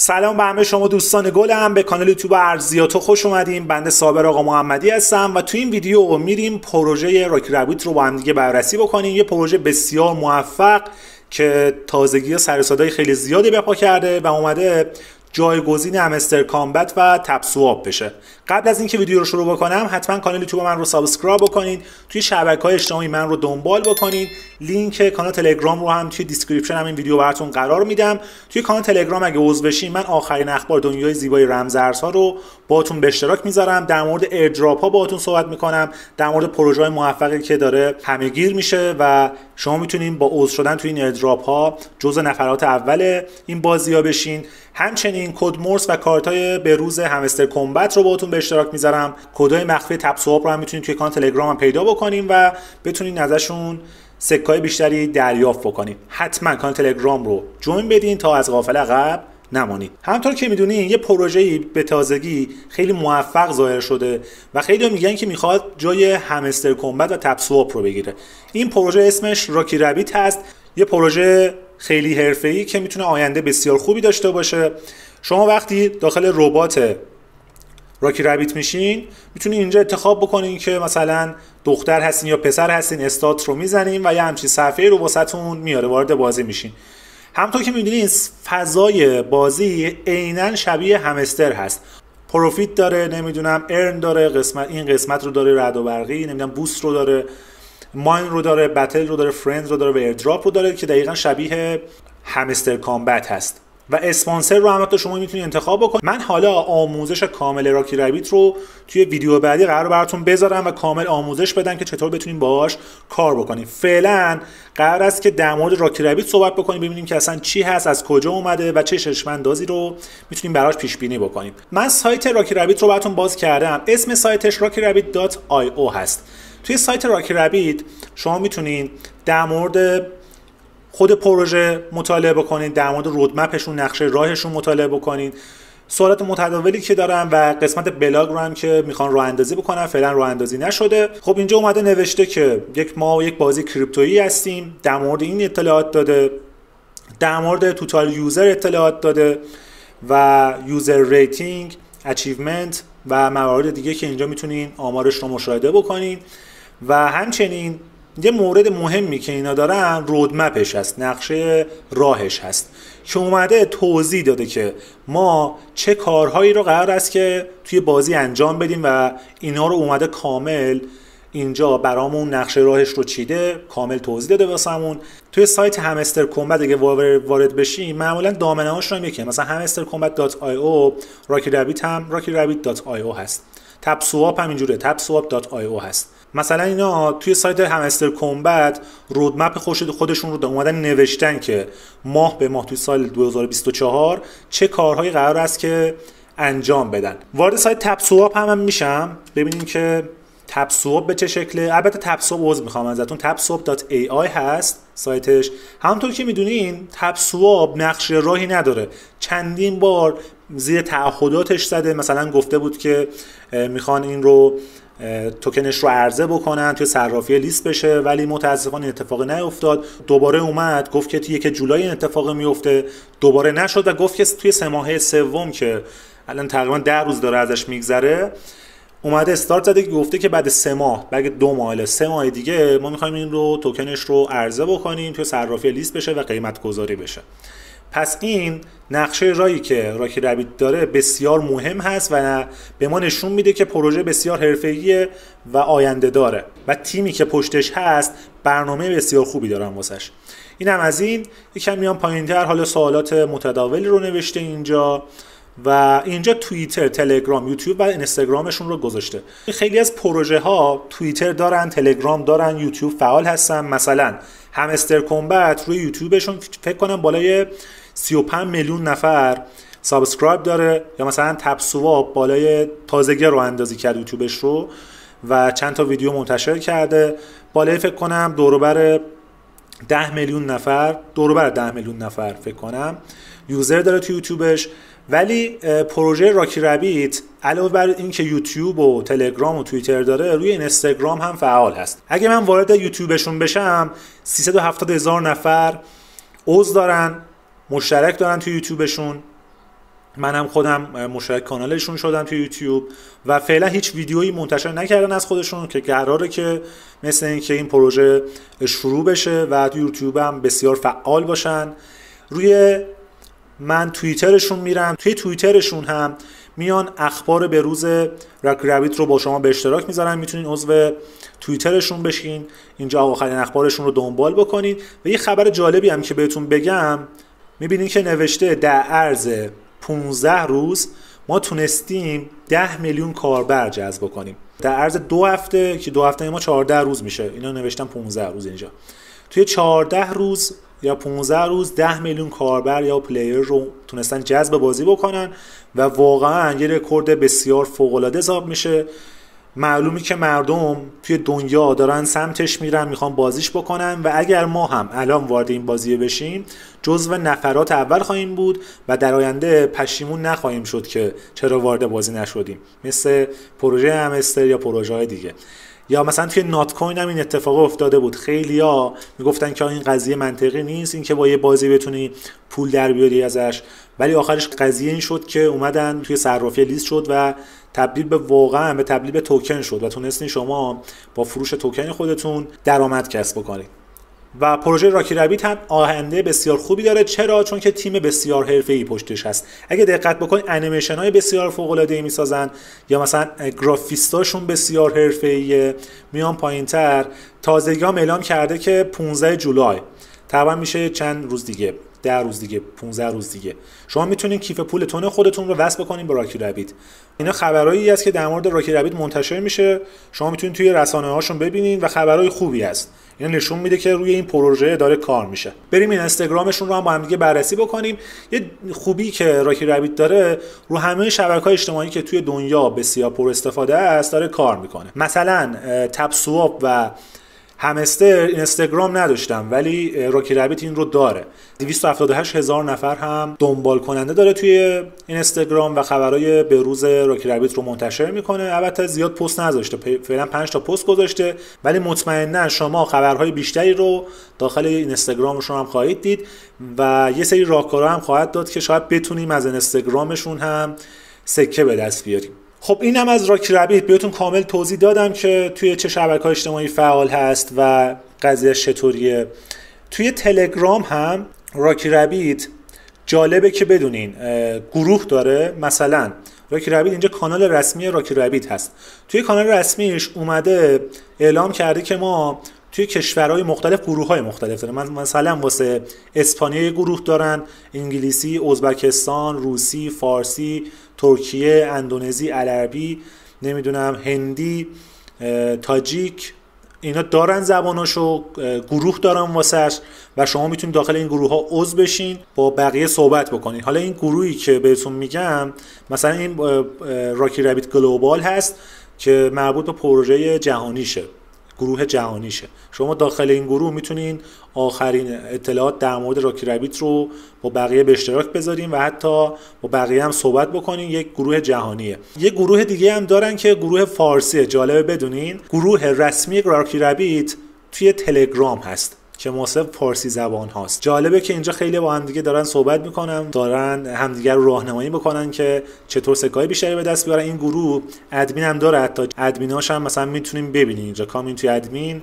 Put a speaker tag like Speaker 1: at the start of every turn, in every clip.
Speaker 1: سلام به همه شما دوستان گلم، به کانال یوتیوب ارزیاتو خوش اومدیم. بنده صابر آقا محمدی هستم و تو این ویدیو میریم پروژه راکی ربیت رو با هم دیگه بررسی بکنیم. یه پروژه بسیار موفق که تازگی سر و صدای خیلی زیادی به پا کرده و اومده جایگزین همستر کامبت و تپ سواب بشه. قبل از اینکه ویدیو رو شروع بکنم حتما کانال یوتیوب من رو سابسکرایب بکنید، توی شبکه‌های اجتماعی من رو دنبال بکنید. لینک کانال تلگرام رو هم توی دیسکریپشن همین ویدیو براتون قرار میدم. توی کانال تلگرام اگه عضو بشین من آخرین اخبار دنیای زیبای رمزارزها رو باهاتون به اشتراک میذارم. در مورد ایردراپ ها باهاتون صحبت میکنم، در مورد پروژه‌های موفقی که داره همه‌گیر میشه و شما میتونین با عضو شدن توی این ایردراپ ها جزء نفرات اول این بازی‌ها بشین. همچنین کد مورس و کارت‌های بروز همستر کامبت رو باهاتون به اشتراک میذارم. کدهای مخفی تپ سواب رو هم میتونید توی کانال تلگرام هم پیدا بکنیم و بتونین ازشون سکای بیشتری دریافت بکنید. حتما کانال تلگرام رو جوین بدین تا از غافل عقب نمانید. همونطور که میدونین یه پروژه‌ای به تازگی خیلی موفق ظاهر شده و خیلی میگن که میخواد جای همستر کامبت و تپ سواب رو بگیره. این پروژه اسمش راکی ربیت هست. یه پروژه خیلی حرفه‌ای که میتونه آینده بسیار خوبی داشته باشه. شما وقتی داخل ربات راکی ربیت میشین میتونین اینجا انتخاب بکنین که مثلا دختر هستین یا پسر هستین، استات رو میزنین و یه همچین صفحه رو واسهتون میاره، وارد بازی میشین. همونطور که میدونین فضای بازی عیناً شبیه همستر هست. پروفیت داره، نمیدونم ارن داره، این قسمت رو داره، رعد و برقی، نمیدونم بوست رو داره، ماین رو داره، بتل رو داره، فرند رو داره و ایردراپ رو داره که دقیقاً شبیه همستر کامبت هست. و اسپانسر رو هم حتی شما میتونید انتخاب بکنید. من حالا آموزش کامل راکی ربیت رو توی ویدیو بعدی قرار براتون بذارم و کامل آموزش بدم که چطور بتونیم باهاش کار بکنیم. فعلا قرار است که در مورد راکی ربیت صحبت بکنیم، ببینیم که اصلا چی هست، از کجا اومده و چه چشم‌اندازی رو میتونیم براش پیش بینی بکنیم. من سایت راکی ربیت رو براتون باز کردم. اسم سایتش rockyrabbit.io هست. توی سایت راکی ربیت شما میتونین در مورد خود پروژه مطالعه بکنید، در مورد رودمپشون، نقشه راهشون مطالعه بکنید، سوالات متداولی که دارن و قسمت بلاگ رو هم که میخوان راه اندازی بکنن، فعلا راه اندازی نشده. خب اینجا اومده نوشته که ما یک بازی کریپتویی هستیم، در مورد این اطلاعات داده، در مورد توتال یوزر اطلاعات داده و یوزر ریتینگ، اچیومنت و موارد دیگه که اینجا میتونین آمارش رو مشاهده بکنین. و همچنین یه مورد مهمی که اینا دارن رودمپش هست، نقشه راهش هست که اومده توضیح داده که ما چه کارهایی رو قرار است که توی بازی انجام بدیم و اینا رو اومده کامل اینجا برامون نقشه راهش رو چیده، کامل توضیح داده واسمون. توی سایت همستر کامبت اگه وارد بشیم معمولا دامنه‌هاش هم یکیه، مثلا hamstercombat.io، راکی ربیت هم rockyrabbit.io هست، تپ سواب هم اینجوره، tapswap.io هست. مثلا اینا توی سایت همستر کامبت رودمپ خودشون رو اومدن نوشتن که ماه به ماه توی سال 2024 چه کارهایی قرار است که انجام بدن. وارد سایت تپ سواب هم میشم ببینیم که تپ سواب به چه شکله. البته تپ سواب عذر میخوام ازتون، tapswap.ai هست سایتش. همونطور که میدونین تپ سواب نقشه راهی نداره، چندین بار زیر تعهداتش زده، مثلا گفته بود که میخوان این رو توکنش رو عرضه بکنن توی صرافی لیست بشه، ولی متاسفانه این اتفاق نیفتاد. دوباره اومد گفت که 1 جولای این اتفاق میفته، دوباره نشد و گفت که توی 3 ماهه سوم که الان تقریبا 10 روز داره ازش میگذره اومده استارت زده که گفته که بعد 3 ماه، بعد 2 ماه الی 3 ماه دیگه ما می‌خوایم این رو توکنش رو عرضه بکنیم توی صرافی لیست بشه و قیمت گذاری بشه. پس این نقشه راهی که راکی ربیت داره بسیار مهم هست و به ما نشون میده که پروژه بسیار حرفه‌ایه و آینده داره و تیمی که پشتش هست برنامه بسیار خوبی دارن واسش. این هم از این. یکم میام پایین‌تر حالا سوالات متداولی رو نوشته اینجا و اینجا توییتر، تلگرام، یوتیوب و اینستاگرامشون رو گذاشته. خیلی از پروژه ها توییتر دارن، تلگرام دارن، یوتیوب فعال هستن. مثلا همستر کامبت روی یوتیوبشون فکر کنم بالای 35 میلیون نفر سابسکرایب داره، یا مثلا تپ سواب بالای تازگی رو اندازی کرد یوتیوبش رو و چند تا ویدیو منتشر کرده، بالای فکر کنم دوروبر 10 میلیون نفر، دوروبر 10 میلیون نفر فکر کنم یوزر داره تو یوتیوبش. ولی پروژه راکی ربیت علاوه بر این که یوتیوب و تلگرام و توییتر داره، روی اینستاگرام هم فعال هست. اگه من وارد یوتیوبشون بشم 370,000 نفر عضو دارن، مشترک دارن تو یوتیوبشون منم خودم مشترک کانالشون شدم تو یوتیوب و فعلا هیچ ویدیویی منتشر نکردن از خودشون که قراره که مثل اینکه این پروژه شروع بشه و تو یوتیوب هم بسیار فعال باشن. روی من توییترشون میرم، توی توییترشون هم میان اخبار بروز راکی رابیت رو با شما به اشتراک میذارن، میتونین عضو توییترشون بشین، اینجا آخرین اخبارشون رو دنبال بکنین. و یه خبر جالبی هم که بهتون بگم، میبینین که نوشته در عرض 15 روز ما تونستیم 10 میلیون کاربر جذب کنیم. در عرض 2 هفته که 2 هفته ما 14 روز میشه، اینا نوشتن 15 روز اینجا. توی 14 روز یا 15 روز 10 میلیون کاربر یا پلیر رو تونستن جذب بازی بکنن و واقعا یه رکورد بسیار فوق‌العاده حساب میشه. معلومی که مردم توی دنیا دارن سمتش میرن، میخوان بازیش بکنن و اگر ما هم الان وارد این بازی بشیم جزو نفرات اول خواهیم بود و در آینده پشیمون نخواهیم شد که چرا وارد بازی نشدیم، مثل پروژه همستر یا پروژه های دیگه. یا مثلا توی نات کوین هم این اتفاق افتاده بود، خیلیا میگفتن که این قضیه منطقی نیست، این که با یه بازی بتونی پول در بیاری ازش، ولی آخرش قضیه این شد که اومدن توی صرافی لیست شد و تبدیل به واقعا به تبدیل به توکن شد و تونستین شما با فروش توکن خودتون درآمد کسب بکنید. و پروژه راکی رابیت هم آینده بسیار خوبی داره. چرا؟ چون که تیم بسیار حرفه‌ای پشتش هست. اگه دقت بکنید انیمیشن های بسیار فوق العاده میسازن یا مثلا گرافیستاشون بسیار حرفه‌ایه. میان پایینتر تازگی هم اعلام کرده که 15 جولای تقریبا میشه چند روز دیگه، 10 روز دیگه، 15 روز دیگه شما میتونین کیف پولتون خودتون رو وصل بکنین با راکی رابیت. اینا خبرایی است که در مورد راکی رابیت منتشر میشه، شما میتونین توی رسانه‌هاشون ببینین و خبرای خوبی است. اینا نشون میده که روی این پروژه داره کار میشه. بریم این اینستاگرامشون رو هم با هم دیگه بررسی بکنیم. یه خوبی که راکی رابیت داره، رو همه شبکه‌های اجتماعی که توی دنیا بسیار پر استفاده است داره کار میکنه. مثلا تپ سواب و همستر اینستاگرام نداشتم ولی راکی رابیت این رو داره. 278,000 نفر هم دنبال کننده داره توی اینستاگرام و خبرای بروز راکی رابیت رو منتشر میکنه. البته زیاد پست نذاشته، فعلا 5 تا پست گذاشته، ولی مطمئنا شما خبرهای بیشتری رو داخل اینستاگرامشون هم خواهید دید و یه سری راهکارا هم خواهد داد که شاید بتونیم از اینستاگرامشون هم سکه به دست بیاریم. خب اینم از راکی رابیت بهتون کامل توضیح دادم که توی چه شبکه‌های اجتماعی فعال هست و قضیهش چطوریه. توی تلگرام هم راکی رابیت جالبه که بدونین گروه داره. مثلا راکی رابیت اینجا کانال رسمی راکی رابیت هست، توی کانال رسمیش اومده اعلام کرده که ما توی کشورهای مختلف گروه‌های مختلف دارن. مثلا واسه اسپانیا گروه دارن، انگلیسی، ازبکستان، روسی، فارسی، ترکیه، اندونزی، عربی، نمیدونم هندی، تاجیک، اینا دارن زباناشو، گروه دارن واسش و شما میتونید داخل این گروه ها عضو بشین، با بقیه صحبت بکنین. حالا این گروهی که بهتون میگم مثلا این راکی رابیت گلوبال هست که مربوط به پروژه جهانیشه، گروه جهانیشه. شما داخل این گروه میتونین آخرین اطلاعات در مورد راکی رابیت رو با بقیه به اشتراک بذارین و حتی با بقیه هم صحبت بکنین. یک گروه جهانیه. یک گروه دیگه هم دارن که گروه فارسیه. جالبه بدونین گروه رسمی راکی رابیت توی تلگرام هست که مناسب فارسی زبان هاست. جالبه که اینجا خیلی با هم دیگه دارن صحبت میکنن، دارن همدیگه رو راهنمایی میکنن که چطور سکای بیشتری به دست بیارن. این گروه ادمین هم داره، حتی ادمیناش هم مثلا میتونیم ببینین اینجا کامیونیتی ادمین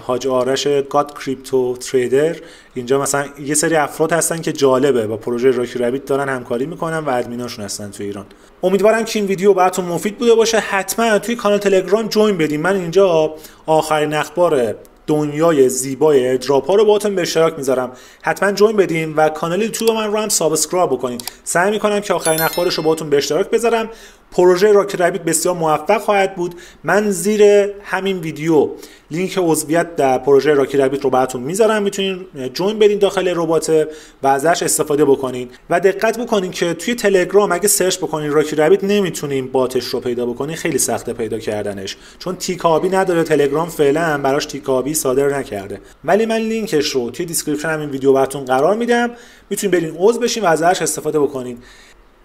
Speaker 1: حاج آرش گاد کریپتو تریدر. اینجا مثلا یه سری افراد هستن که جالبه با پروژه راکی رابیت دارن همکاری میکنن و ادمیناشون هستن تو ایران. امیدوارم که این ویدیو براتون مفید بوده باشه. حتما توی کانال تلگرام جوین بدین. من اینجا آخرین اخبار دنیای زیبای ایردراپ ها رو باهاتون به اشتراک میذارم. حتما جوین بدین و کانال یوتیوب من رو هم سابسکرایب بکنین. سعی میکنم که آخرین اخبارش رو باهاتون به اشتراک بذارم. پروژه راکی رابیت بسیار موفق خواهد بود. من زیر همین ویدیو لینک عضویت در پروژه راکی رابیت رو براتون میذارم، میتونین جوین بدین داخل ربات و ازش استفاده بکنین. و دقت بکنین که توی تلگرام اگه سرچ بکنین راکی رابیت نمیتونین باتش رو پیدا بکنین، خیلی سخته پیدا کردنش، چون تیکابی نداره. تلگرام فعلا براش تیکابی صادر نکرده، ولی من لینکش رو توی دیسکریپشن همین ویدیو براتون قرار میدم، میتونین برین عضو بشین و ازش استفاده بکنین.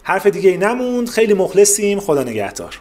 Speaker 1: حرف دیگه ای نموند. خیلی مخلصیم. خدا نگهدار.